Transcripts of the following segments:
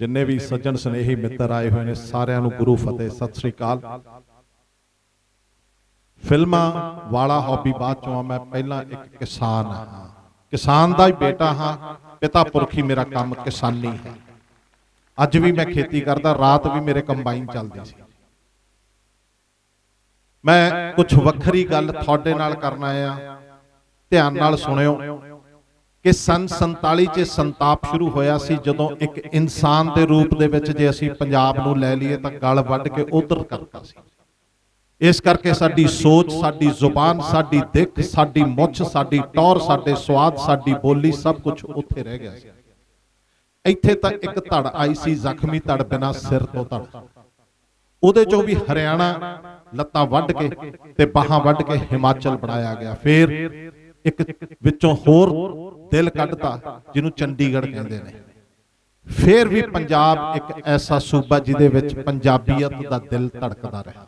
जिन्ने भी सज्जन स्नेही मित्र आए हुए ने सारिਆਂ ਨੂੰ गुरु फतेह सत श्री अकाल। फिल्मां वाला हॉबी बाद चों मैं पहला एक किसान हाँ, किसान का ही बेटा हाँ, पिता पुरखी मेरा काम किसानी है। अज भी मैं खेती करता, रात भी मेरे कंबाइन चलती सी। मैं कुछ वखरी गल तुहाडे नाल करना आया, ध्यान नाल सुनियो कि सन 47 च संताप शुरू होया सी जदों एक इंसान के रूप दे विच जे असीं पंजाब नूं लै लईए तां गल वढ के उधर करता सी। इस करके साडी सोच, साडी जुबान, साडी दिख, साडी मुछ, साडी टौर, साडे स्वाद, साडी बोली सब कुछ उत्थे रह गया सी। इत्थे तां एक धड़ आई सी, जख्मी धड़ बिना सिर तो धड़, उहदे चों भी हरियाणा लत्तां वढ के ते बाहां वढ के हिमाचल बनाया गया। फिर एक विचों होर दिल कढ़ता जिन्हों चंडीगढ़ कहते हैं। फिर भी पंजाब एक ऐसा सूबा जिहदे विच पंजाबीयत दा दिल धड़कदा रहा।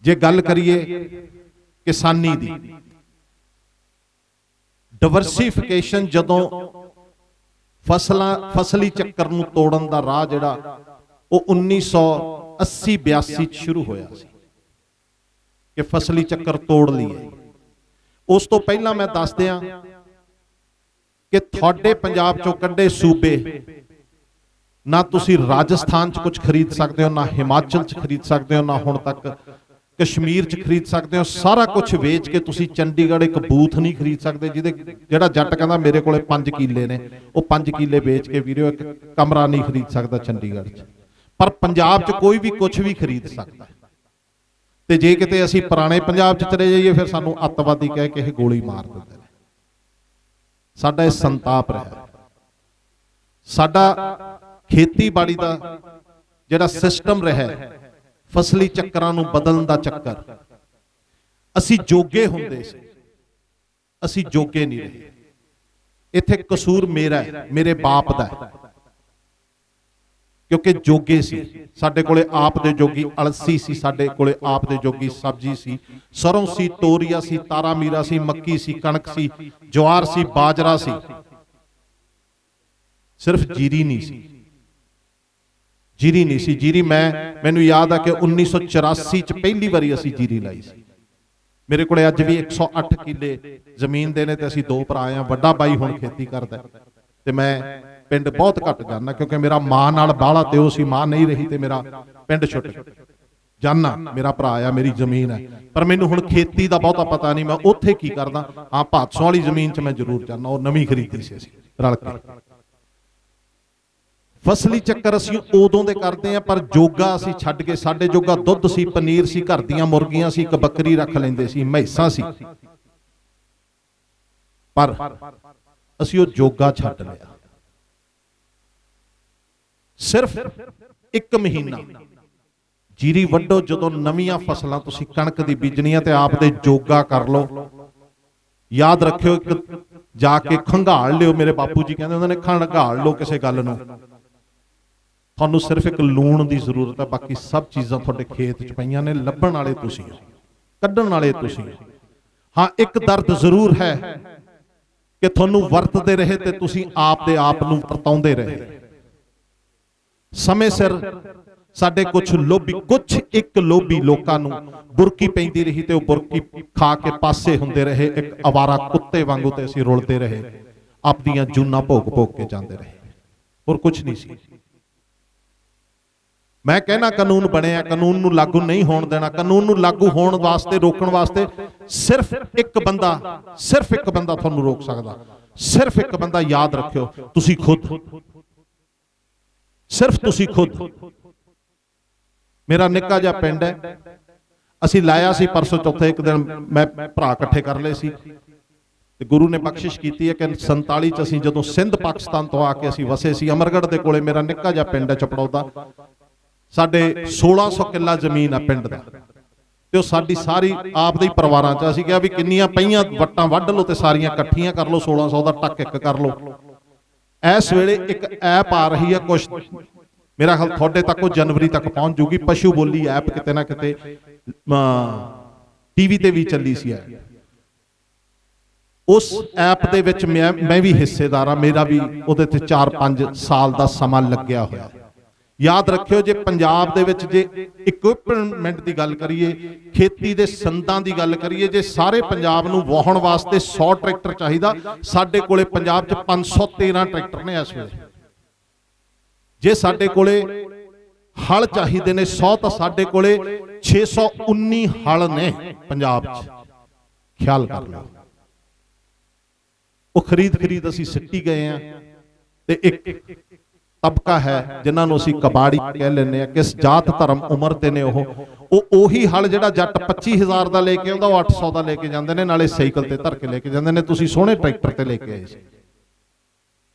जे गल करिए किसानी दी, डाइवर्सिफिकेशन जदों फसली चक्कर नूं तोड़न दा राह जिहड़ा वो 1980-82 शुरू होया सी कि फसली चक्कर तोड़ लईए। उस तो पहला मैं दस दियां कि थोड़े पंजाब चों कड्डे सूबे ना तुसी राजस्थान च कुछ खरीद सकते हो, ना हिमाचल च खरीद सकते हो, ना हुण तक कश्मीर च खरीद सकते हो। सारा कुछ वेच के तुसी चंडीगढ़ एक बूथ नहीं खरीद सकते जिहदे जिहड़ा जट कहंदा मेरे कोले 5 किले ने, वो 5 किले बेच के वीडियो एक कमरा नहीं खरीद सकता चंडीगढ़ च। पर पंजाब च कोई भी कुछ भी खरीद सकता है। ते जे किते असीं पुराने पंजाब च चले जाइए फिर सानू अतवादी कह के गोली मार दिंदे ने। साडा इह संताप रहा। साडा खेतीबाड़ी दा जिहड़ा सिस्टम रहा फसली चक्करां नूं बदलण दा चक्कर, असीं जोगे हुंदे सी, असीं जोगे नहीं रहे। इत्थे कसूर मेरा है, मेरे बाप दा है, क्योंकि जोगे सी साडे कोले आप दे जोगी अलसी सी, साडे कोले आप दे जोगी सब्जी सी, सरों सी, तोरिया सी, तारा मीरा सी, मक्की सी, कणक सी, ज्वार सी, बाजरा सी, सिर्फ जीरी नहीं सी। जीरी नहीं सी। जीरी मैनू याद आ कि 1984 च पहली बारी असीं जीरी लाई सी। मेरे कोले अज भी 108 किले जमीन दे ने ते असीं 2 भरा आ। वड्डा बाई हुण खेती करदा ते मैं पिंड बहुत घट जाना क्योंकि मेरा मां नाल बाहला ते उसी मां नहीं रही ते मेरा पिंड छुट जाना। मेरा भरा आ, मेरी जमीन है, पर मैनू हुण खेती दा बहुता पता नहीं। मैं उत्थे की करदा हाँ, भादसों वाली जमीन च मैं जरूर जाना, और नवीं खरीदी सी असीं रल के। फसली चक्कर असीं उदों दे करदे आ, पर जोगा असीं छड्ड के साडे जोगा दुੱਧ सी, पनीर सी, घर दीआं मुर्गियां सी, एक बकरी रख लैंदे सी, मैसां सी, पर असीं ओह जोगा छड्ड लिया। सिर्फ 1 महीना जीरी वड्डो, जदों नवीं फसलां तुसीं कणक दी बीजणीआं ते आप दे जोगा कर लो। याद रखियो एक जाके खंगाल लियो, मेरे बापू जी कहंदे हुंदे ने खंगाल लो किसी गल नूं। तुहानूं सिर्फ एक लूण की जरूरत है, बाकी सब चीज़ां तुहाडे खेत च पईआं ने, लभण वाले तुसीं हो, कड्ढण वाले तुसीं हो। हाँ, एक दर्द जरूर है कि तुहानूं वरतदे रहे ते तुसीं आप दे आप नूं परताउंदे रहे। समय सिर साडे कुछ लोभी, कुछ एक लोभी लोकां नूं बुरकी पैंदी रही ते ओह बुरकी खा के पासे हुंदे रहे। एक आवारा कुत्ते वांगू ते असीं रुलते रहे, आपदियां जूनां भोग भोग के जांदे रहे, और कुछ नहीं सी। मैं कहना कानून बनिया, कानून नूं लागू नहीं होण देना। कानून नूं लागू होण वास्ते, रोकण वास्ते सिर्फ एक बंदा तुहानूं रोक सकदा। सिर्फ एक बंदा, याद रखियो, तुसीं खुद, सिर्फ तुसीं खुद। मेरा निक्का जिहा पिंड है, असीं लाया सी परसों चौथे एक दिन, मैं भरा इकट्ठे कर लए सी ते गुरु ने बख्शिश कीती है कि 47 च असीं जदों सिंध पाकिस्तान तो आके असीं वसे सी, अमरगढ़ दे कोले मेरा निक्का जिहा पिंड है चपड़ौदा। साडे 1600 किला जमीन है पिंड दा, ते ओह साडी सारी आप दे परिवारां च। असीं कहा भी किन्नियां पईआं वट्टां वढ लो ते सारियां इकट्ठियां कर लो, 1600 दा टक एक कर लो। इस वेले एक ऐप आ रही है, कुछ मेरा ख्याल थोड़े तक वो जनवरी तक पहुंच जूगी, पशु बोली ऐप, किते ना किते टीवी ते भी चली सी। उस ऐप दे विच मैं भी हिस्सेदार हाँ, मेरा भी उहदे ते 4-5 साल का समा लग्या होया। याद रखियो, जे पंजाब दे विच जे इक्विपमेंट की गल करिए, खेती दे संदां की गल करिए, जे सारे पंजाब नूं वाहण वास्ते 100 ट्रैक्टर चाहिदा, साडे कोले पंजाब च 513 ट्रैक्टर ने इस वेले। जे साडे कोले हल चाहिए ने 100, तो साडे कोले 619 हल ने पंजाब च। ख्याल कर लो, वो खरीद असी सिੱਟੀ गए हैं। ते एक तबका है जिन्होंने असी कबाड़ी कह लेने, किस जात धर्म उम्र ते ने ओही हल जिहड़ा जट 25,000 का लेके आउंदा, 800 का लेके जांदे ने, नाले साइकिल ते धर के लेके जांदे ने। तुसीं सोहणे ट्रैक्टर ते लेके आए सी,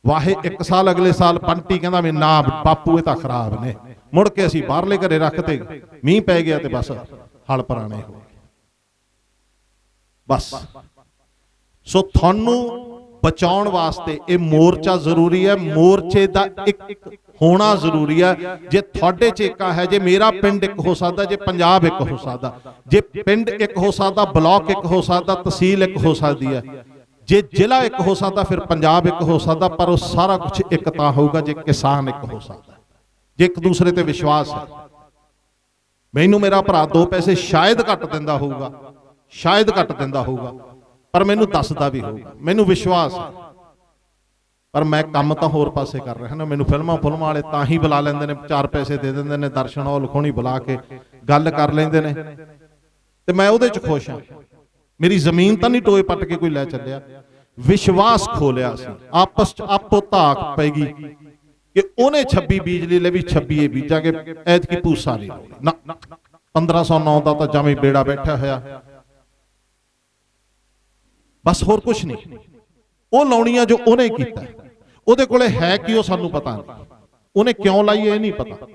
वाहे एक साल अगले साल पंटी कहंदा मैं ना बापू ये तां खराब ने, मुड़ के असी बाहरले घरे रखते, मींह पै गया ते बस हल पुराने हो गए। बस सो थानू बचाउण वास्ते ये मोर्चा जरूरी है, मोर्चे का एक होना जरूरी है। जे थोड़े च एक है, जे मेरा पिंड एक हो सकता, जे पंजाब एक हो सकता, जे पिंड एक हो सकता, ब्लॉक एक हो सकता, तहसील एक हो सकती है, जे जिला एक हो सकता, फिर पंजाब एक हो सकता। पर वो सारा कुछ एक तां होगा जे किसान एक हो सकता, जे एक दूसरे ते विश्वास है। मैनू मेरा भरा 2 पैसे शायद घट दिंदा होगा, शायद घट दिंदा होगा, पर मैनू दसदा भी होगा, मैनू विश्वास है। पर मैं काम तो होर पासे कर रहा ना। मैनू फिल्मां वाले तां ही बुला लेंदे ने, 4 पैसे दे देंदे ने, दर्शन औल खोणी बुला के गल कर लेंदे ने, ते मैं उहदे च खुश हाँ। मेरी जमीन तो नहीं टोए पट के कोई लै चलिया, विश्वास खोलिया सी, आपस च आपो धाक पैगी कि उन्हें 26 बीज ले भी 26 बीजांगे, ऐतकी पूसा नहीं ना। 1509 का तो जमी बेड़ा बैठा होया, बस होर कुछ नहीं। वो लाउणियां जो उन्हें कीता, उहदे कोले है कि वो सानू पता नहीं, उन्हें क्यों लाई ये नहीं पता।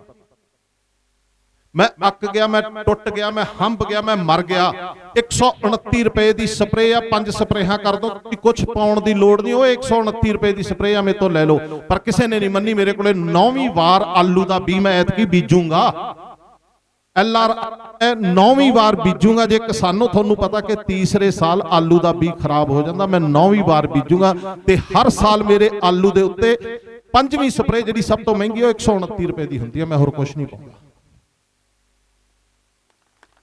मैं अक गया, मैं टुट गया, मैं हंब गया, मैं मर गया। 129 रुपए की स्प्रे आ, 5 स्प्रेहां कर दो, कुछ पाउण की लोड़ नहीं। वो 129 रुपए की स्प्रे आ, मेरे तो ले लो। पर किसी ने नहीं मनी। मेरे को 9वीं वार आलू का बी मैं ऐतकी बीजूंगा, LR 9वीं वार बीजूंगा। जे किसानों थानू पता कि तीसरे साल आलू का बी खराब हो जाता, मैं 9वीं वार बीजूंगा। ते हर साल मेरे आलू के उत्ते 5वीं स्प्रे जी सब तो महंगी 129 रुपए की होंगी है। मैं होर कुछ नहीं पाऊंगा।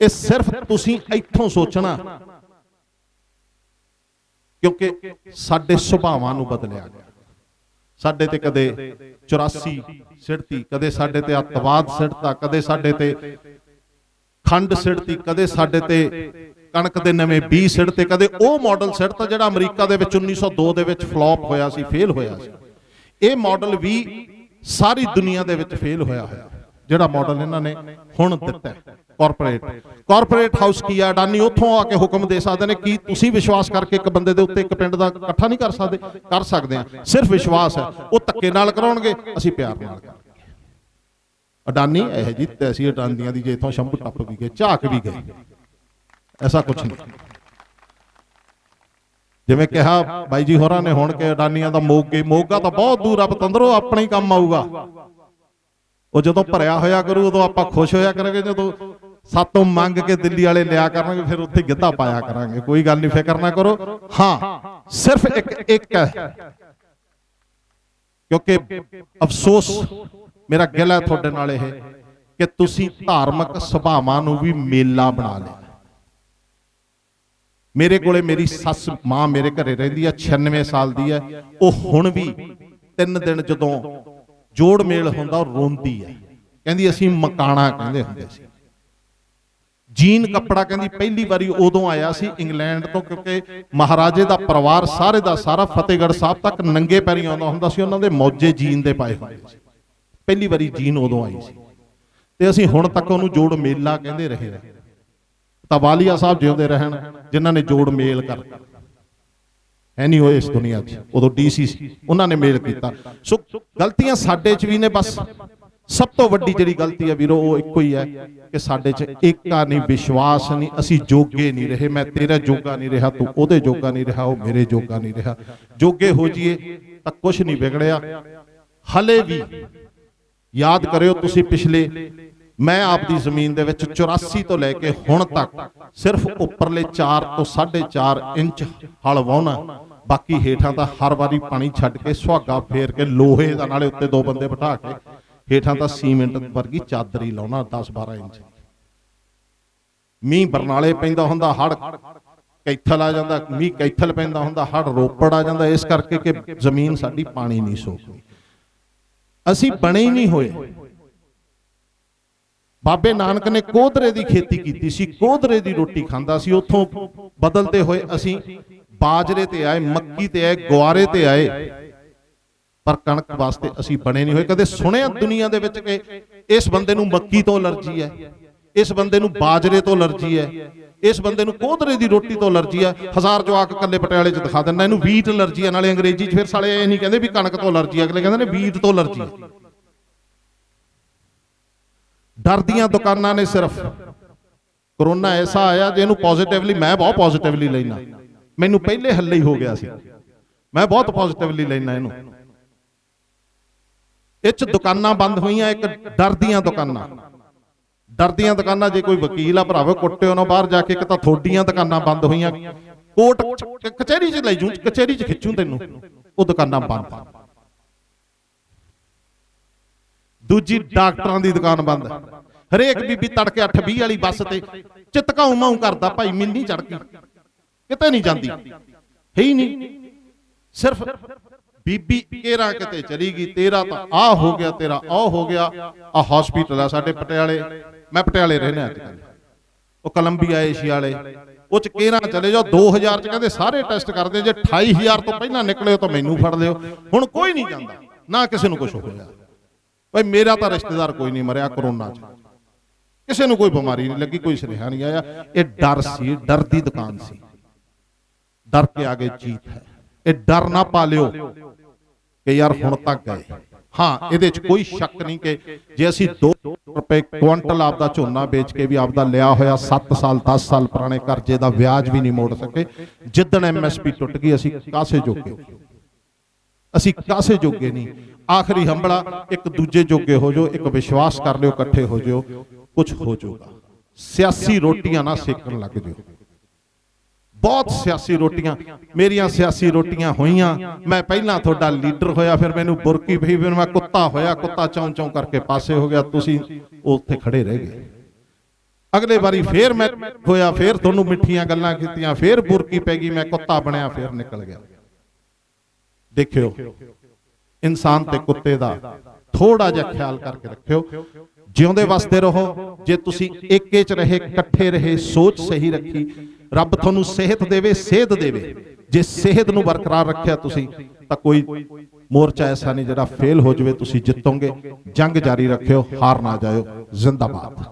ये सिर्फ तुसीं इत्थों सोचना, क्योंकि साडे सुभावां नूं बदलिया गया। साडे ते कदे 84 सिड़ती, कदे साडे ते अतवाद सिड़ता, कदे साडे ते खंड सिड़ती, कदे साडे ते कणक दे नवें बी सिड़ते, कदे ओ मॉडल सिड़ता जिहड़ा अमरीका दे विच 1902 दे विच फ्लॉप होया सी, फेल होया सी। ये मॉडल भी सारी दुनिया दे विच फेल होया होया, जिहड़ा मॉडल इन्हां ने हुण दित्ता है। कॉरपोरेट हाउस की है, अडानी उत्थों आके हुक्म दे सकते हैं कि तुसीं विश्वास करके एक बंदे दे उत्ते एक पिंड दा इकट्ठा नहीं कर सकते? कर सकते हैं, सिर्फ विश्वास है। वो धक्के नाल कराउणगे, असीं प्यार नाल करांगे। अडानी यह जी तैसी अडानियां दी जे इत्थों शंभू टप भी गए, झाक भी गए, ऐसा कुछ नहीं। जिवें कहा बाई जी होरां ने हुण के अडानियां दा मोगा तो बहुत दूर आ, पतंदरों अपने ही काम आऊगा। वो जो भरिया होया करू उदों आपां खुश होया करांगे, जो सातों मंग के दिल्ली वाले लिया करांगे, फिर उत्थे गिद्धा पाया करांगे। कोई गल नहीं, फिक्र ना करो। हाँ, सिर्फ एक है, क्योंकि अफसोस मेरा गिला है तुहाडे नाल इह कि तुसीं धार्मिक सभावां नूं भी मेला बना लिया। मेरे कोले मेरी सस मां मेरे घरे रहिंदी है, 96 साल दी है। वो हुण भी 3 दिन जदों जोड़ मेल होंदा रोंदी है, कहंदी असीं मकाना कहंदे हुंदे सी। जीन कपड़ा कहंदी पहली बारी उदों आया सी इंग्लैंड तो, क्योंकि महाराजे दा परिवार सारे दा सारा फतेहगढ़ साहब तक नंगे पैरी आउंदा हुंदा सी, उन्हां दे मौजे जीन दे पाए हुंदे सी। पहली बारी जीन उदों आई सी, ते असीं हुण तक उहनूं जोड़ मेला कहंदे रहे। तां वालिया साहब जिउंदे रहण, जिन्हां ने जोड़ मेल करता है नहीं होए इस दुनिया च। उदों DC सी, उन्हां ने मेल कीता। सो गलतियां साडे च भी ने, बस सब तो वड्डी जिहड़ी गलती है वीरो वो इक्को ही है कि साडे च एकता नहीं, विश्वास नहीं, असीं जोगे नहीं रहे। मैं तेरा जोगा नहीं रहा, तू ओदे जोगा नहीं रहा, वो मेरे जोगा नहीं रहा। जोगे हो जाइए तां कुछ नहीं बिगड़िया। हले भी याद करियो तुसीं पिछले, मैं आपकी जमीन दे विच 84 तो लैके हुण तक सिर्फ उपरले 4 तो 4.5 इंच हल वाहुणा बाकी हेठां तां हर वारी पानी छड्ड के सुहागा फेर के लोहे दा नाले उत्ते 2 बंदे बिठा के हेठां तां सीमेंट वर्गी चादर ही लाउणा 10-12 इंच। मींह बरनाले पैंदा हुंदा, हड़ कैथल आ जांदा, मींह कैथल पैंदा हुंदा, हड़ रोपड़ आ जांदा, इस करके कि जमीन साडी पानी नहीं सोखदी। असीं बणे ही नहीं होए। बाबे नानक ने कोधरे की खेती की सी, कोधरे की रोटी खांदा सी। उत्थों बदलते हुए असीं बाजरे ते आए, मक्की ते आए, गुआरे ते आए, पर कणक वास्ते असीं बने नहीं हुए। कदे सुनिया दुनिया दे विच कि इस बंदे नूं मक्की तो एलर्जी है, इस बंदे नूं बाजरे तो एलर्जी है, इस बंदे नूं कोधरे की रोटी तो एलर्जी है। 1000 जवाक कल्ले पटियाले च दिखा दिंदा इहनूं वीट एलर्जी है। नाले अंग्रेजी च फिर साले ये नहीं कहंदे भी कणक तो एलर्जी, अगले कहंदे ने वीट तो एलर्जी है। डर दियां दुकानां ने सिर्फ। कोरोना ऐसा आया जिहनूं पॉजिटिवली, मैं बहुत पॉजिटिवली लैना, मैनूं पहले हल्ले ही हो गया सी, मैं बहुत पॉजिटिवली लैना इहनूं। इच दुकानां बंद होईयां, एक डर दियां दुकानां। डर दियां दुकानां, जे कोई वकील आ भरावे कुੱਟਿਓ ना बाहर जाके, कि तां थोड़ियां दुकानां बंद होईयां, कोर्ट कचहरी च ले जूं, कचहरी च खिच्चूं तैनूं, वो दुकानां बंद। दूजी डॉक्टरां दी दुकान बंद। हरेक बीबी तड़के 8:20 वाली बस ते चितकाऊ माऊ करदा, भाई मिन्नी चढ़ गई, किते नहीं जांदी, है ही नहीं। सिर्फ बीबी केरा किते चली गई, तेरा तां आ हो गया, तेरा आ हो गया। आ हॉस्पिटल आ साडे पटियाले, मैं पटियाले रहना अजकल, वो कोलंबिया एशिया वाले, वो च केरा चले जाओ 2000 च कहंदे सारे टेस्ट करदे, जे 28000 तो पहला निकले तो मैनू फड़ लियो। हुण कोई नहीं जांदा, ना किसी नूं कुछ होया। भाई मेरा तो रिश्तेदार कोई नहीं मरिया कोरोना च, किसी नूं कोई बीमारी नहीं लगी, कोई सुनेहा नहीं आया। ये डर सी, डर दी दुकान सी। डर के आगे जीत है। ये डर ना पालियो कि यार हुण तक गए। हाँ, इहदे च कोई शक नहीं कि जे असीं 2 रुपए क्विंटल आपदा झोना बेच के भी आपदा लिया होया 7 साल 10 साल पुराने कर्जे दा ब्याज भी नहीं मोड़ सके, जिद्दण MSP टुट गई असीं कासे जोगे, असीं कासे जोगे नहीं। आखिरी हंबड़ा एक दूजे जोगे हो जाओ, एक विश्वास कर लियो, इकट्ठे हो जाओ, कुछ हो जाऊगा। सियासी रोटियां ना सेकन लग जाओ। बहुत सियासी रोटियां, मेरियां सियासी रोटियां होईयां। मैं पहला थोड़ा लीडर होया, फिर मैनू बुरकी पई, फिर मैं कुत्ता होया, कुत्ता चौं चौं करके पासे हो गया, तुसीं उत्थे खड़े रह गए। अगले बारी फिर मैं होया, फिर तुहानूं मिठियां गल्लां कीतियां, फिर बुरकी पै गई, मैं कुत्ता बनया, फिर निकल गया। देखियो इंसान ते कुत्ते दा थोड़ा जिहा ख्याल करके रखियो। जिउंदे वसदे रहो। जे तुसीं एके च रहे, इकट्ठे रहे, सोच सही रखी, रब तुहानूं सेहत देवे, सेध देवे। जे सेहत नूं बरकरार रखिया तुसीं तां कोई मोर्चा ऐसा नहीं जिहड़ा फेल हो जावे, तुसीं जितोगे। जंग जारी रखियो, हार ना जाओ। जिंदाबाद।